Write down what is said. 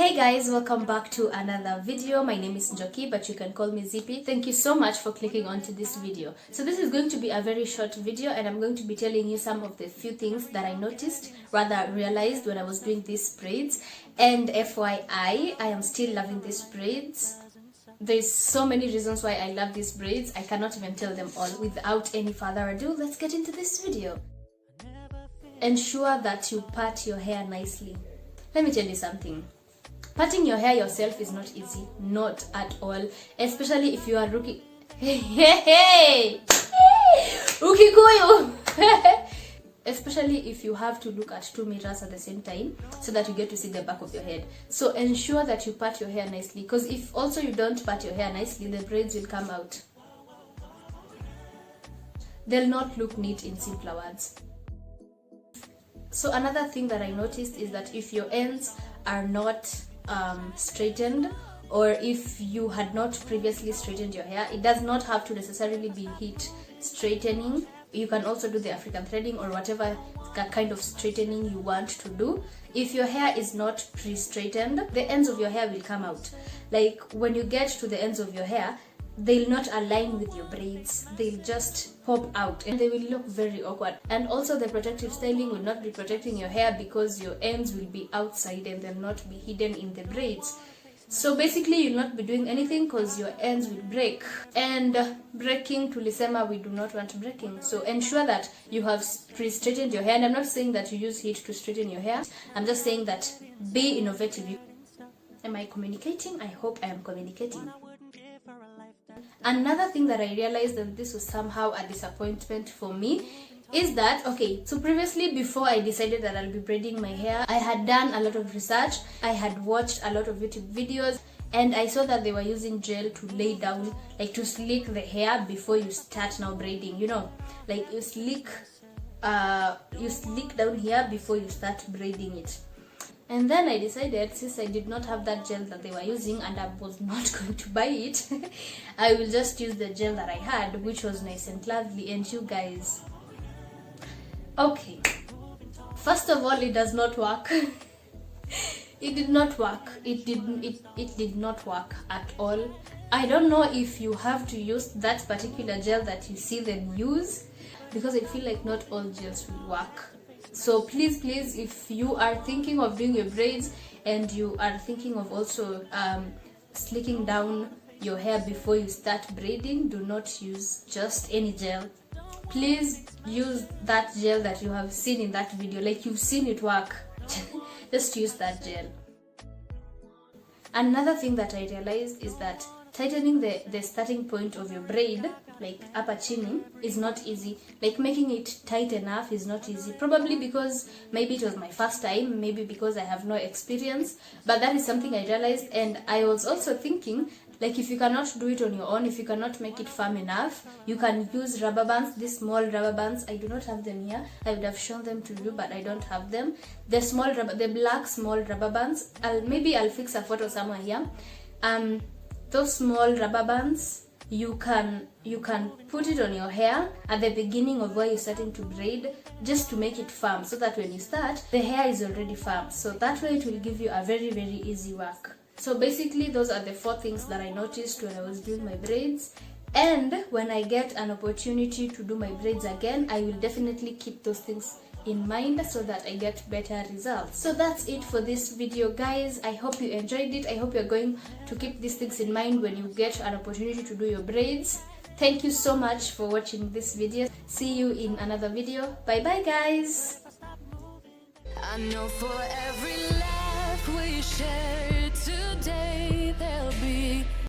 Hey guys, welcome back to another video. My name is Njoki, but you can call me Zippy. Thank you so much for clicking onto this video. So this is going to be a very short video, and I'm going to be telling you some of the few things that I noticed, rather realized when I was doing these braids. And FYI, I am still loving these braids. There's so many reasons why I love these braids. I cannot even tell them all. Without any further ado, let's get into this video. Ensure that you part your hair nicely. Let me tell you something. Parting your hair yourself is not easy, not at all, especially if you are rookie. Hey, Ukikuyu. Especially if you have to look at two mirrors at the same time so that you get to see the back of your head. So ensure that you part your hair nicely, because if also you don't part your hair nicely, the braids will come out. They'll not look neat, in simpler words. So another thing that I noticed is that if your ends are not straightened, or if you had not previously straightened your hair, it does not have to necessarily be heat straightening. You can also do the African threading or whatever kind of straightening you want to do. If your hair is not pre-straightened, the ends of your hair will come out. Like when you get to the ends of your hair, they'll not align with your braids. They'll just pop out and they will look very awkward. And also the protective styling will not be protecting your hair because your ends will be outside and they'll not be hidden in the braids. So basically you'll not be doing anything because your ends will break. And breaking, tulisema, we do not want breaking. So ensure that you have pre-straightened your hair. And I'm not saying that you use heat to straighten your hair. I'm just saying that be innovative. Am I communicating? I hope I am communicating. Another thing that I realized, and this was somehow a disappointment for me, is that, okay, so previously before I decided that I'll be braiding my hair, I had done a lot of research, I had watched a lot of YouTube videos, and I saw that they were using gel to lay down, like to slick the hair before you start now braiding, you know, like you slick down here before you start braiding it. And then I decided, since I did not have that gel that they were using and I was not going to buy it, I will just use the gel that I had, which was nice and lovely. And you guys, okay, first of all, it does not work. It did not work. It did not work at all. I don't know if you have to use that particular gel that you see them use, because I feel like not all gels will work. So please, if you are thinking of doing your braids and you are thinking of also slicking down your hair before you start braiding, do not use just any gel. Please use that gel that you have seen in that video, like you've seen it work. Just use that gel. Another thing that I realized is that tightening the starting point of your braid, like upper chinning, is not easy. Like making it tight enough is not easy. Probably because maybe it was my first time, maybe because I have no experience, but that is something I realized. And I was also thinking, like, if you cannot do it on your own, if you cannot make it firm enough, you can use rubber bands, these small rubber bands. I do not have them here. I would have shown them to you, but I don't have them. The black small rubber bands. Maybe I'll fix a photo somewhere here. Those small rubber bands, you can put it on your hair at the beginning of where you're starting to braid, just to make it firm, so that when you start, the hair is already firm. So that way it will give you a very, very easy work. So basically those are the 4 things that I noticed when I was doing my braids. And when I get an opportunity to do my braids again, I will definitely keep those things in mind so that I get better results. So that's it for this video, guys. I hope you enjoyed it. I hope you're going to keep these things in mind when you get an opportunity to do your braids. Thank you so much for watching this video. See you in another video. Bye bye, guys. I know for every laugh we share